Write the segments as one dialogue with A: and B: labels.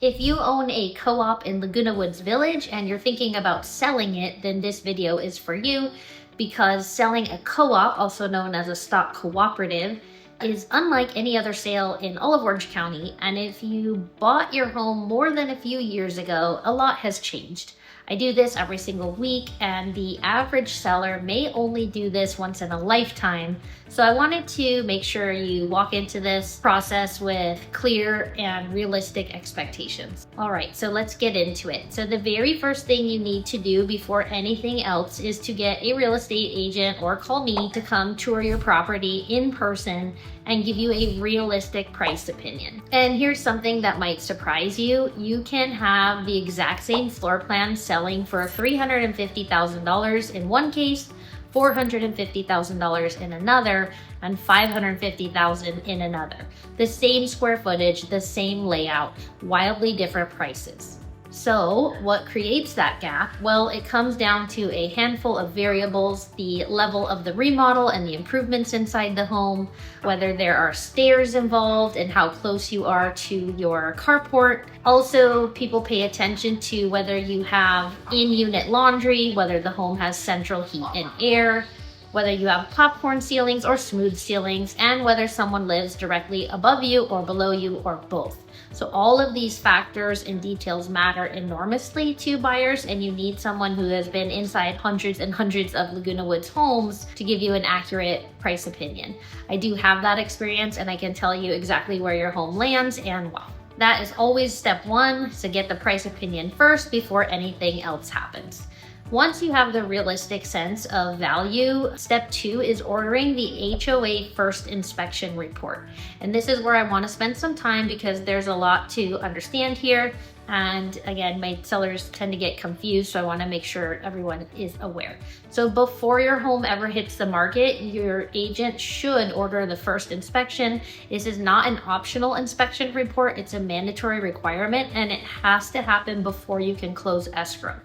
A: If you own a co-op in Laguna Woods Village and you're thinking about selling it, then this video is for you, because selling a co-op, also known as a stock cooperative, is unlike any other sale in all of Orange County. And if you bought your home more than a few years ago, a lot has changed. I do this every single week, and the average seller may only do this once in a lifetime. So I wanted to make sure you walk into this process with clear and realistic expectations. All right, so let's get into it. So the very first thing you need to do before anything else is to get a real estate agent or call me to come tour your property in person and give you a realistic price opinion. And here's something that might surprise you. You can have the exact same floor plan selling for $350,000 in one case, $450,000 in another, and $550,000 in another. The same square footage, the same layout, wildly different prices. So what creates that gap? Well, it comes down to a handful of variables: the level of the remodel and the improvements inside the home, whether there are stairs involved and how close you are to your carport. Also, people pay attention to whether you have in-unit laundry, whether the home has central heat and air, whether you have popcorn ceilings or smooth ceilings, and whether someone lives directly above you or below you or both. So all of these factors and details matter enormously to buyers, and you need someone who has been inside hundreds and hundreds of Laguna Woods homes to give you an accurate price opinion. I do have that experience, and I can tell you exactly where your home lands and why. That is always step one, so get the price opinion first before anything else happens. Once you have the realistic sense of value, step two is ordering the HOA First Inspection report. And this is where I want to spend some time because there's a lot to understand here. And again, my sellers tend to get confused, so I want to make sure everyone is aware. So before your home ever hits the market, your agent should order the first inspection. This is not an optional inspection report, it's a mandatory requirement, and it has to happen before you can close escrow.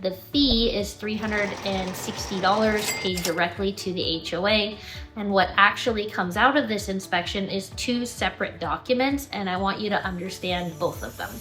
A: The fee is $360 paid directly to the HOA. And what actually comes out of this inspection is two separate documents, and I want you to understand both of them.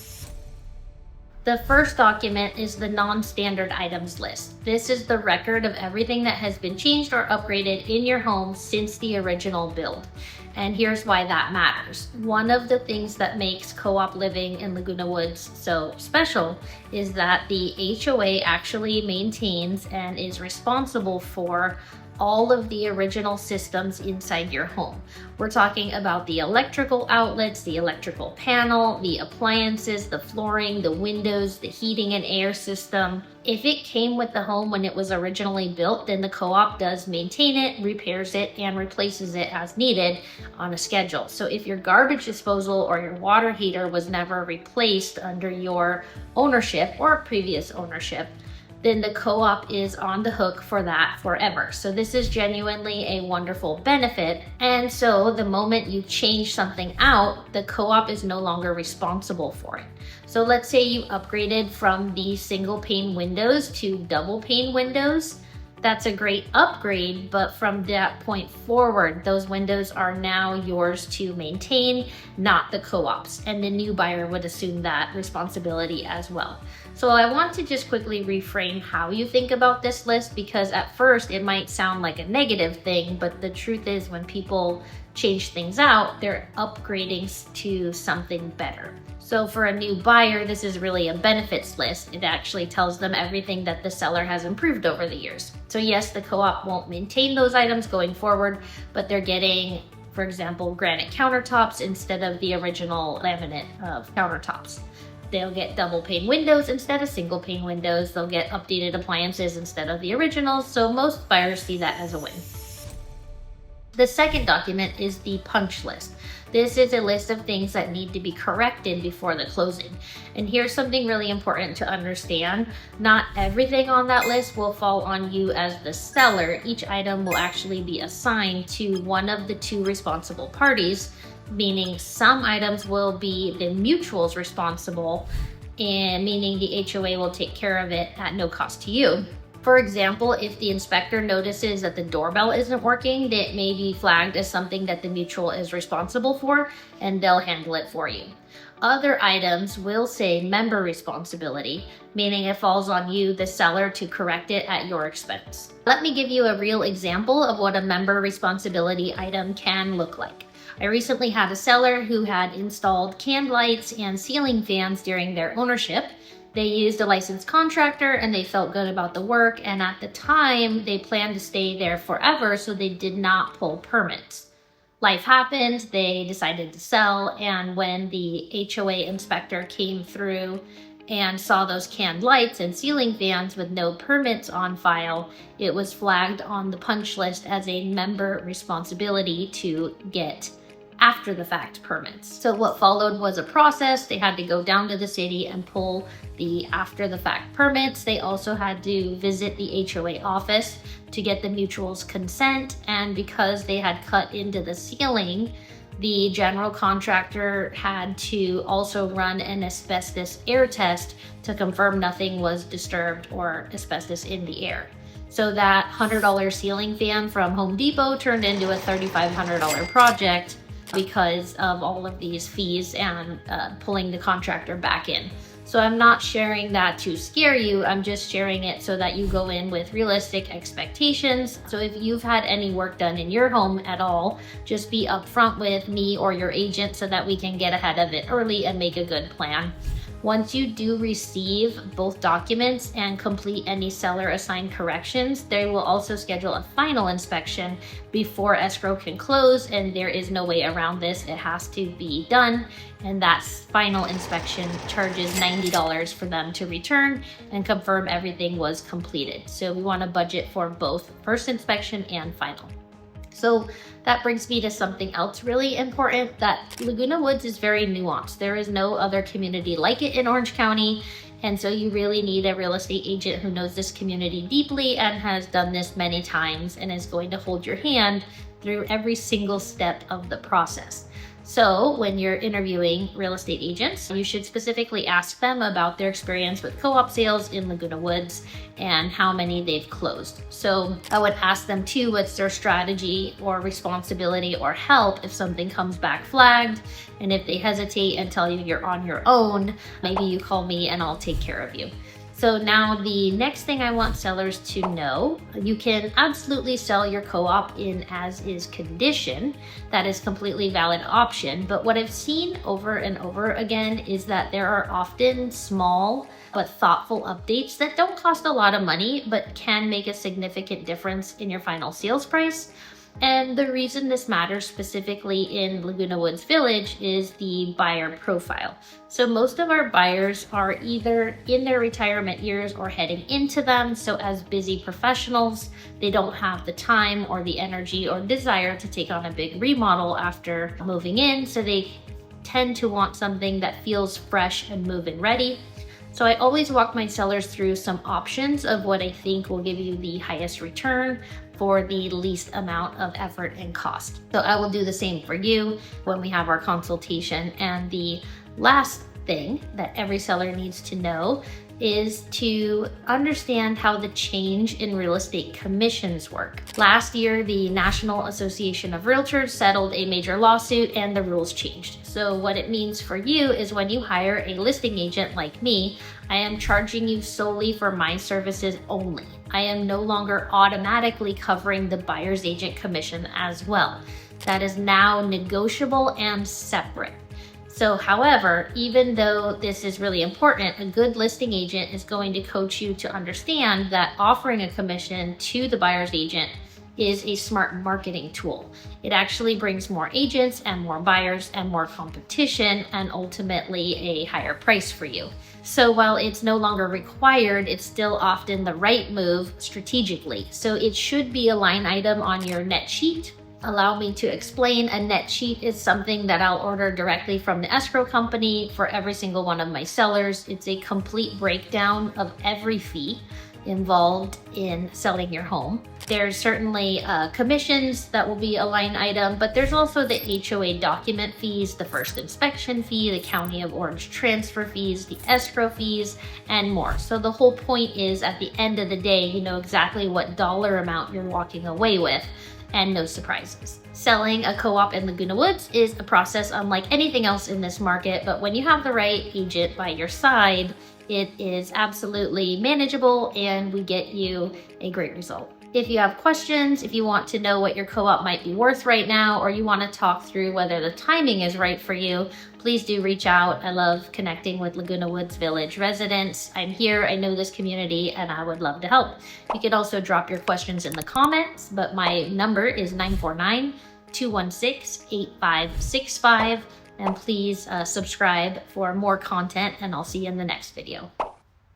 A: The first document is the non-standard items list. This is the record of everything that has been changed or upgraded in your home since the original build. And here's why that matters. One of the things that makes co-op living in Laguna Woods so special is that the HOA actually maintains and is responsible for all of the original systems inside your home. We're talking about the electrical outlets, the electrical panel, the appliances, the flooring, the windows, the heating and air system. If it came with the home when it was originally built, then the co-op does maintain it, repairs it, and replaces it as needed on a schedule. So if your garbage disposal or your water heater was never replaced under your ownership or previous ownership, then the co-op is on the hook for that forever. So this is genuinely a wonderful benefit. And so the moment you change something out, the co-op is no longer responsible for it. So let's say you upgraded from the single pane windows to double pane windows. That's a great upgrade, but from that point forward, those windows are now yours to maintain, not the co-op's. And the new buyer would assume that responsibility as well. So I want to just quickly reframe how you think about this list, because at first it might sound like a negative thing, but the truth is when people change things out, they're upgrading to something better. So for a new buyer, this is really a benefits list. It actually tells them everything that the seller has improved over the years. So yes, the co-op won't maintain those items going forward, but they're getting, for example, granite countertops instead of the original laminate of countertops. They'll get double pane windows instead of single pane windows. They'll get updated appliances instead of the originals. So most buyers see that as a win. The second document is the punch list. This is a list of things that need to be corrected before the closing. And here's something really important to understand. Not everything on that list will fall on you as the seller. Each item will actually be assigned to one of the two responsible parties, meaning some items will be the mutuals responsible, and meaning the HOA will take care of it at no cost to you. For example, if the inspector notices that the doorbell isn't working, it may be flagged as something that the mutual is responsible for, and they'll handle it for you. Other items will say member responsibility, meaning it falls on you, the seller, to correct it at your expense. Let me give you a real example of what a member responsibility item can look like. I recently had a seller who had installed canned lights and ceiling fans during their ownership. They used a licensed contractor and they felt good about the work, and at the time they planned to stay there forever, so they did not pull permits. Life happened, they decided to sell, and when the HOA inspector came through and saw those canned lights and ceiling fans with no permits on file, it was flagged on the punch list as a member responsibility to get after the fact permits. So what followed was a process. They had to go down to the city and pull the after the fact permits. They also had to visit the HOA office to get the mutual's consent. And because they had cut into the ceiling, the general contractor had to also run an asbestos air test to confirm nothing was disturbed or asbestos in the air. So that $100 ceiling fan from Home Depot turned into a $3,500 project because of all of these fees and pulling the contractor back in. So I'm not sharing that to scare you, I'm just sharing it so that you go in with realistic expectations. So if you've had any work done in your home at all, just be upfront with me or your agent so that we can get ahead of it early and make a good plan. Once you do receive both documents and complete any seller assigned corrections, they will also schedule a final inspection before escrow can close, and there is no way around this. It has to be done, and that final inspection charges $90 for them to return and confirm everything was completed. So we want to budget for both first inspection and final. So that brings me to something else really important, that Laguna Woods is very nuanced. There is no other community like it in Orange County. And so you really need a real estate agent who knows this community deeply and has done this many times and is going to hold your hand through every single step of the process. So when you're interviewing real estate agents, you should specifically ask them about their experience with co-op sales in Laguna Woods and how many they've closed. So I would ask them too, what's their strategy or responsibility or help if something comes back flagged. And if they hesitate and tell you you're on your own, maybe you call me and I'll take care of you. So now the next thing I want sellers to know, you can absolutely sell your co-op in as-is condition. That is completely valid option. But what I've seen over and over again is that there are often small but thoughtful updates that don't cost a lot of money, but can make a significant difference in your final sales price. And the reason this matters specifically in Laguna Woods Village is the buyer profile. So most of our buyers are either in their retirement years or heading into them. So as busy professionals, they don't have the time or the energy or desire to take on a big remodel after moving in. So they tend to want something that feels fresh and move-in ready. So I always walk my sellers through some options of what I think will give you the highest return for the least amount of effort and cost. So I will do the same for you when we have our consultation. And the last thing that every seller needs to know is to understand how the change in real estate commissions work. Last year, the National Association of Realtors settled a major lawsuit and the rules changed. So what it means for you is when you hire a listing agent like me, I am charging you solely for my services only. I am no longer automatically covering the buyer's agent commission as well. That is now negotiable and separate. So, however, even though this is really important, a good listing agent is going to coach you to understand that offering a commission to the buyer's agent is a smart marketing tool. It actually brings more agents and more buyers and more competition and ultimately a higher price for you. So while it's no longer required, it's still often the right move strategically. So it should be a line item on your net sheet. Allow me to explain. A net sheet is something that I'll order directly from the escrow company for every single one of my sellers. It's a complete breakdown of every fee. involved in selling your home. There's certainly commissions that will be a line item, but there's also the HOA document fees, the first inspection fee, the County of Orange transfer fees, the escrow fees, and more. So the whole point is, at the end of the day, you know exactly what dollar amount you're walking away with, and no surprises. Selling a co-op in Laguna Woods is a process unlike anything else in this market, but when you have the right agent by your side, it is absolutely manageable and we get you a great result. If you have questions, if you want to know what your co-op might be worth right now, or you want to talk through whether the timing is right for you, please do reach out. I love connecting with Laguna Woods Village residents. I'm here, I know this community, and I would love to help. You could also drop your questions in the comments, but my number is 949-216-8565. And please subscribe for more content, and I'll see you in the next video.